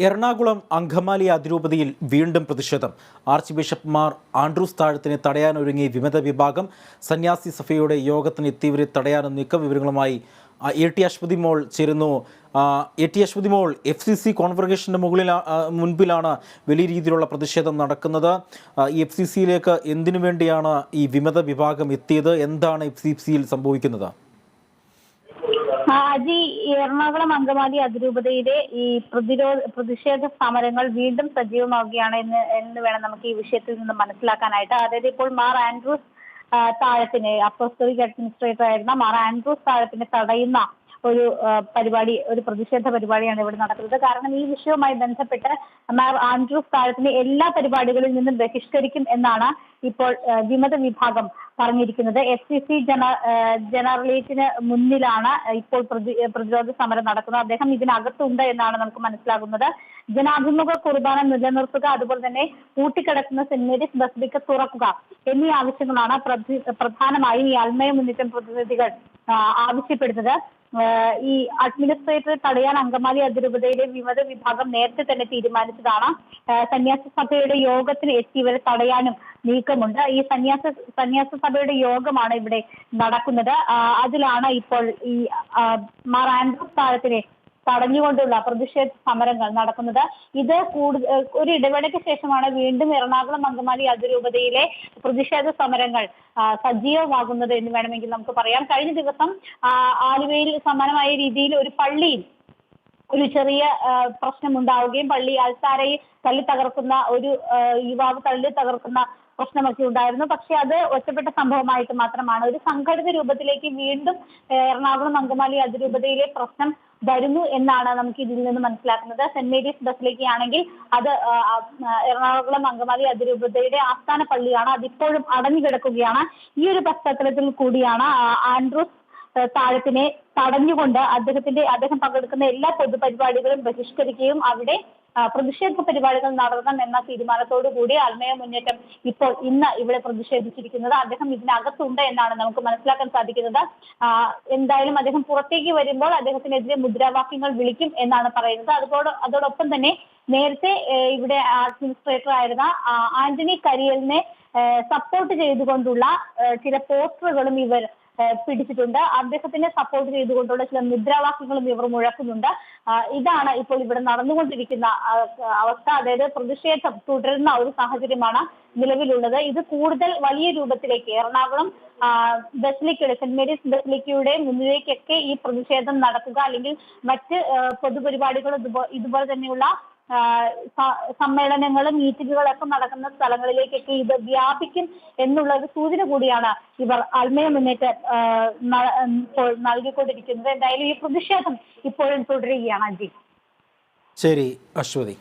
എറണാകുളം അങ്കമാലി അതിരൂപതയിൽ വീണ്ടും പ്രതിഷേധം. Arch bishop Mar Andrews താഴത്തിനെ തടയാനൊരുങ്ങി വിമത വിഭാഗം. സന്യാസി സഭയുടെ യോഗത്തിന് എത്തിയവരെ തടയാനും നീക്കം. വിവരങ്ങളുമായി എ.ടി. അശ്വതി മോൾ ചേരുന്നു. എ.ടി. അശ്വതി മോൾ, FCC കോൺവെർഗേഷൻ്റെ മുൻപിലാണ് വലിയ രീതിയിലുള്ള പ്രതിഷേധം നടക്കുന്നത്. ഈ FCCയിലേക്ക് എന്തിനു വേണ്ടിയാണ് ഈ വിമത വിഭാഗം എത്തിയത്? എന്താണ് FCCയിൽ സംഭവിക്കുന്നത്? അജി, എറണാകുളം അതിരൂപതയിലെ ഈ പ്രതിഷേധ സമരങ്ങൾ വീണ്ടും സജീവമാവുകയാണ് എന്ന് വേണം നമുക്ക് ഈ വിഷയത്തിൽ നിന്ന് മനസ്സിലാക്കാനായിട്ട്. അതായത് ഇപ്പോൾ മാർ ആൻഡ്രൂസ് താഴത്തിനെ, അപ്പോസ്തലിക് അഡ്മിനിസ്ട്രേറ്റർ ആയിരുന്ന മാർ ആൻഡ്രൂസ് താഴത്തിനെ തടയുന്ന ഒരു പ്രതിഷേധ പരിപാടിയാണ് ഇവിടെ നടക്കുന്നത്. കാരണം ഈ വിഷയവുമായി ബന്ധപ്പെട്ട് മാർ ആൻഡ്രൂസ് താഴത്തിനെ എല്ലാ പരിപാടികളിൽ നിന്നും ബഹിഷ്കരിക്കും എന്നാണ് ഇപ്പോൾ വിമത വിഭാഗം പറഞ്ഞിരിക്കുന്നത്. FCC ജനറലേറ്റിന് മുന്നിലാണ് ഇപ്പോൾ പ്രതിരോധ സമരം നടക്കുന്നത്. അദ്ദേഹം ഇതിനകത്തുണ്ട് എന്നാണ് നമുക്ക് മനസ്സിലാകുന്നത്. ജനാഭിമുഖ കുർബാന നിലനിർത്തുക, അതുപോലെ തന്നെ പൂട്ടിക്കിടക്കുന്ന സെന്റ് മേരീസ് ബസിലിക്ക തുറക്കുക എന്നീ ആവശ്യങ്ങളാണ് പ്രധാനമായും ഈ അൽമയ മുന്നേറ്റം പ്രതിനിധികൾ ആവശ്യപ്പെടുന്നത്. ഈ അഡ്മിനിസ്ട്രേറ്ററെ തടയാൻ അങ്കമാലി അതിരൂപതയിലെ വിമത വിഭാഗം നേരത്തെ തന്നെ തീരുമാനിച്ചതാണ്. സന്യാസ സഭയുടെ യോഗത്തിന് എത്തിയവരെ തടയാനും നീക്കമുണ്ട്. ഈ സന്യാസ സഭയുടെ യോഗമാണ് ഇവിടെ നടക്കുന്നത്. അതിലാണ് ഇപ്പോൾ ഈ മാർ ആൻഡ്രൂസ് താഴത്തിനെ തടഞ്ഞുകൊണ്ടുള്ള പ്രതിഷേധ സമരങ്ങൾ നടക്കുന്നത്. ഇത് ഒരു ഇടവേളയ്ക്ക് ശേഷമാണ് വീണ്ടും എറണാകുളം അങ്കമാലി അതിരൂപതയിലെ പ്രതിഷേധ സമരങ്ങൾ സജീവമാകുന്നത് എന്ന് വേണമെങ്കിൽ നമുക്ക് പറയാം. കഴിഞ്ഞ ദിവസം ആലുവയിൽ സമാനമായ രീതിയിൽ ഒരു പള്ളിയിൽ ഒരു ചെറിയ പ്രശ്നം ഉണ്ടാവുകയും പള്ളി അൽത്താരയിൽ തള്ളി തകർക്കുന്ന ഒരു യുവാവ് തള്ളി തകർക്കുന്ന പ്രശ്നമൊക്കെ ഉണ്ടായിരുന്നു. പക്ഷെ അത് ഒറ്റപ്പെട്ട സംഭവമായിട്ട് മാത്രമാണ്. ഒരു സംഘടിത രൂപത്തിലേക്ക് വീണ്ടും എറണാകുളം അങ്കമാലി അതിരൂപതയിലെ പ്രശ്നം വരുന്നു എന്നാണ് നമുക്ക് ഇതിൽ നിന്ന് മനസ്സിലാക്കുന്നത്. സെന്റ് മേരീസ് ബസിലിക്കയാണെങ്കിൽ അത് എറണാകുളം അങ്കമാലി അതിരൂപതയുടെ ആസ്ഥാന പള്ളിയാണ്. അതിപ്പോഴും അടഞ്ഞു കിടക്കുകയാണ്. ഈ ഒരു പശ്ചാത്തലത്തിൽ കൂടിയാണ് ആൻഡ്രൂസ് താഴത്തിനെ തടഞ്ഞുകൊണ്ട് അദ്ദേഹം പങ്കെടുക്കുന്ന എല്ലാ പൊതുപരിപാടികളും ബഹിഷ്കരിക്കുകയും അവിടെ പ്രതിഷേധ പരിപാടികൾ നടത്തണം എന്ന തീരുമാനത്തോടു കൂടി അൽമയ മുന്നേറ്റം ഇപ്പോൾ ഇന്ന് ഇവിടെ പ്രതിഷേധിച്ചിരിക്കുന്നത്. അദ്ദേഹം ഇതിനകത്തുണ്ട് എന്നാണ് നമുക്ക് മനസ്സിലാക്കാൻ സാധിക്കുന്നത്. എന്തായാലും അദ്ദേഹം പുറത്തേക്ക് വരുമ്പോൾ അദ്ദേഹത്തിനെതിരെ മുദ്രാവാക്യങ്ങൾ വിളിക്കും എന്നാണ് പറയുന്നത്. അതോടൊപ്പം തന്നെ നേരത്തെ ഇവിടെ അഡ്മിനിസ്ട്രേറ്റർ ആയിരുന്ന ആന്റണി കരിയലിനെ സപ്പോർട്ട് ചെയ്തുകൊണ്ടുള്ള ചില പോസ്റ്ററുകളും ഇവർ പിടിച്ചിട്ടുണ്ട്. അദ്ദേഹത്തിനെ സപ്പോർട്ട് ചെയ്തുകൊണ്ടുള്ള ചില മുദ്രാവാക്യങ്ങളും ഇവർ മുഴക്കുന്നുണ്ട്. ഇതാണ് ഇപ്പോൾ ഇവിടെ നടന്നുകൊണ്ടിരിക്കുന്ന അവസ്ഥ. അതായത് പ്രതിഷേധം തുടരുന്ന ഒരു സാഹചര്യമാണ് നിലവിലുള്ളത്. ഇത് കൂടുതൽ വലിയ രൂപത്തിലേക്ക് എറണാകുളം ബസിലിക്കയുടെ സെന്റ് മേരീസ് ബസിലിക്കയുടെ മുന്നിലേക്കൊക്കെ ഈ പ്രതിഷേധം നടക്കുക, അല്ലെങ്കിൽ മറ്റ് പൊതുപരിപാടികളും ഇതുപോലെ തന്നെയുള്ള സമ്മേളനങ്ങളും മീറ്റിങ്ങുകളൊക്കെ നടക്കുന്ന സ്ഥലങ്ങളിലേക്കൊക്കെ ഇത് വ്യാപിക്കും എന്നുള്ള ഒരു സൂചന കൂടിയാണ് ഇവർ അൽമയ മുന്നേറ്റം നൽകിക്കൊണ്ടിരിക്കുന്നത്. എന്തായാലും ഈ പ്രതിഷേധം ഇപ്പോഴും തുടരുകയാണ്. അജി, ശരി അശ്വതി.